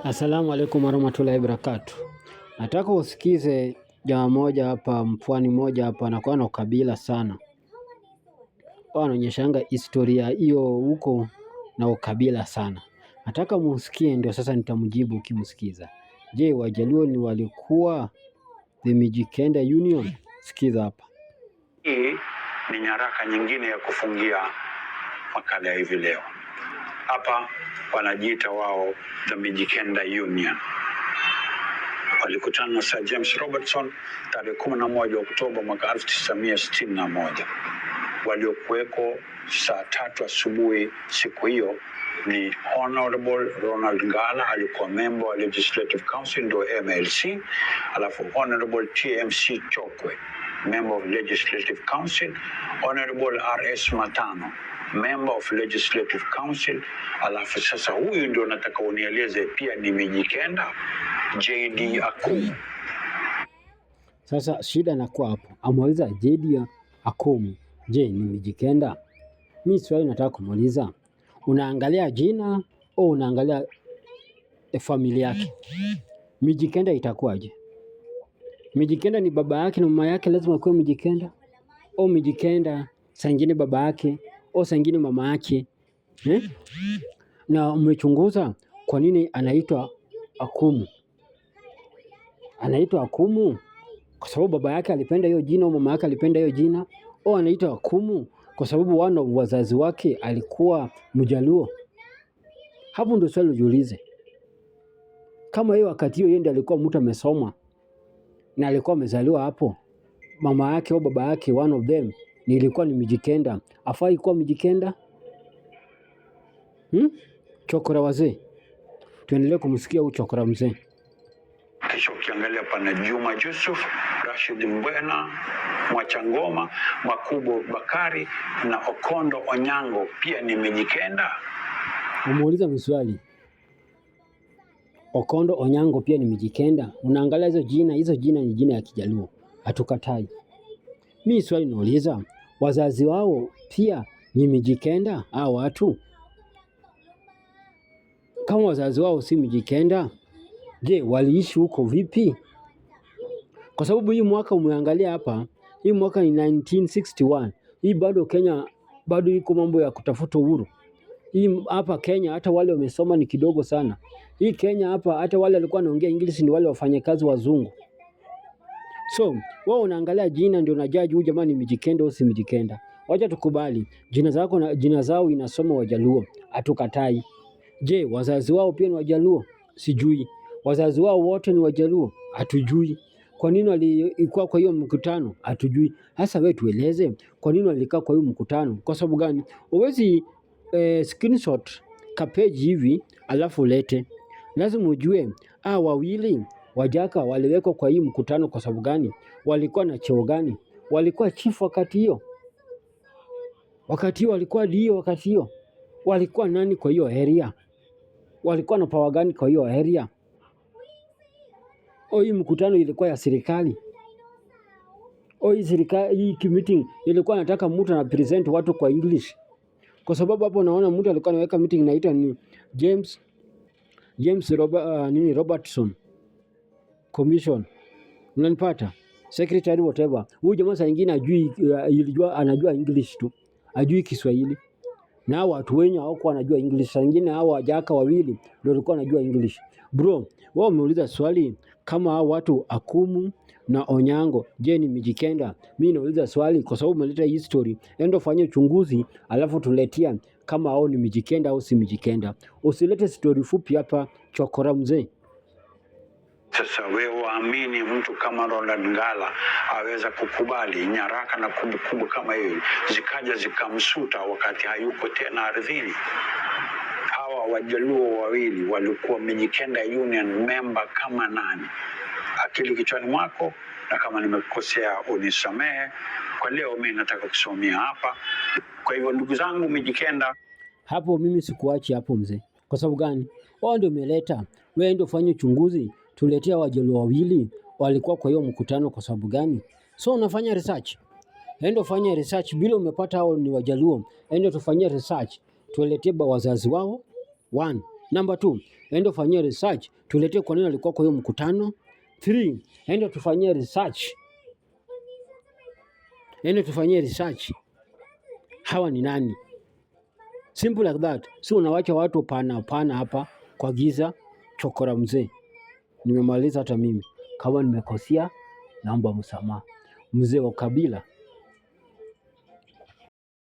Assalamu alaikum warahmatullahi wabarakatuh. Nataka usikize jamaa moja hapa, mpwani moja hapa, anakuwa na ukabila sana. Anaonyeshanga historia hiyo huko na ukabila sana. Nataka musikie, ndio sasa nitamjibu ukimsikiza. Je, Wajaluo ni walikuwa the Mijikenda Union? Sikiza hapa. Hii ni nyaraka nyingine ya kufungia makala ya hivi leo. Hapa wanajiita wao the Mijikenda Union. Walikutana na Sir James Robertson tarehe 11 Oktoba mwaka 1961. Waliokuweko saa 3 asubuhi siku hiyo ni Honorable Ronald Ngala, alikuwa member wa Legislative Council ndio MLC, alafu Honorable TMC Chokwe, member of Legislative Council, Honorable RS Matano, member of Legislative Council, alafu sasa huyu ndio nataka unieleze pia ni Mijikenda, JD Akumu. Sasa shida inakuwa hapo. Ameuliza JD Akumu, je, ni Mijikenda? Mimi swali nataka kumuuliza, unaangalia jina au unaangalia familia yake? Mijikenda itakuwaje? Mijikenda ni baba yake na mama yake lazima kuwe Mijikenda? Au Mijikenda saa nyingine baba yake au saa nyingine mama yake? Na umechunguza kwa nini anaitwa Akumu? Anaitwa Akumu kwa sababu baba yake alipenda hiyo jina au mama yake alipenda hiyo jina? Au anaitwa Akumu kwa sababu wazazi wake alikuwa Mjaluo? Hapo ndio swali ujiulize. Kama hiyo wakati hiyo yeye ndiye alikuwa mtu amesoma na alikuwa amezaliwa hapo, mama yake au baba yake one of them ilikuwa ni Mijikenda, afai kuwa Mijikenda? Chokora wazee, tuendelee kumsikia huyu chokora mzee. Kisha ukiangalia pana Juma Yusuf, Rashid Mbwena, Mwachangoma, Makubo Bakari na Okondo Onyango pia ni Mijikenda. Umuuliza mswali, Okondo Onyango pia ni Mijikenda? Unaangalia hizo jina ni jina ya Kijaluo, hatukatai. Mimi swali nauliza, wazazi wao pia ni Mijikenda hao watu? Kama wazazi wao si Mijikenda, je, waliishi huko vipi? Kwa sababu hii mwaka umeangalia hapa, hii mwaka ni 1961. Hii bado Kenya bado iko mambo ya kutafuta uhuru. Hii hapa Kenya hata wale wamesoma ni kidogo sana. Hii Kenya hapa hata wale walikuwa wanaongea English ni wale wafanyakazi wazungu. So, wao unaangalia jina ndio unajaji huyu jamaa ni Mijikenda au si Mijikenda. Wacha tukubali, jina zao inasoma Wajaluo, hatukatai. Je, wazazi wao pia ni Wajaluo? Sijui. Wazazi wao wote ni Wajaluo? Hatujui. Kwa nini walikuwa kwa hiyo mkutano? Hatujui. Sasa wewe tueleze kwa nini walikaa kwa hiyo mkutano? Kwa sababu gani? Uwezi screenshot page hivi alafu ulete. Lazima ujue wawili Wajaka waliwekwa kwa hii mkutano kwa sababu gani? Walikuwa na cheo gani? Walikuwa chief wakati hiyo? Wakati hiyo walikuwa dio wakati hiyo? Walikuwa nani kwa hiyo area? Walikuwa na power gani kwa hiyo area? Hii mkutano ilikuwa ya serikali? Hii serikali, hii meeting ilikuwa nataka mtu ana present watu kwa English? Kwa sababu hapo naona mtu alikuwa anaweka meeting inaitwa ni James Robertson Commission. Unanipata? Secretary whatever. Huyu jamaa saa nyingine anajua English tu, ajui Kiswahili. Na watu wenye hawakuwa wanajua English. Saa nyingine hao Wajaka wawili ndio walikuwa wanajua English. Bro, wao umeuliza swali kama hao watu Akumu na Onyango, je, ni Mijikenda? Mimi nauliza swali kwa sababu umeleta history. Endo fanye uchunguzi alafu tuletea kama hao ni Mijikenda au si Mijikenda. Usilete story fupi hapa chokora mzee. Sasa wewe waamini mtu kama Ronald Ngala aweza kukubali nyaraka na kumbukumbu kama hiyo zikaja zikamsuta wakati hayuko tena ardhini? Hawa Wajaluo wawili walikuwa Mijikenda Union member kama nani? Akili kichwani mwako, na kama nimekosea unisamehe. Kwa leo mimi nataka kusomea hapa. Kwa hivyo ndugu zangu Mijikenda, hapo mimi sikuachi hapo mzee. Kwa sababu gani? Wao ndio umeleta. Wewe ndio fanye uchunguzi. Tuletea Wajaluo wawili walikuwa kwa hiyo mkutano kwa sababu gani? So unafanya research. Endo fanya research bila umepata hao ni Wajaluo. Endo tufanyie research. Tuletee wazazi wao. 1. Number 2, enda ufanyie research, tuletee kwa nini alikuwa kwa hiyo mkutano. 3, enda tufanyie research. Enda tufanyie research. Hawa ni nani? Simple like that. Si unawacha watu pana hapa kwa giza, chokora mzee. Nimemaliza hata mimi. Kama nimekosea, naomba msamaha. Mzee wa kabila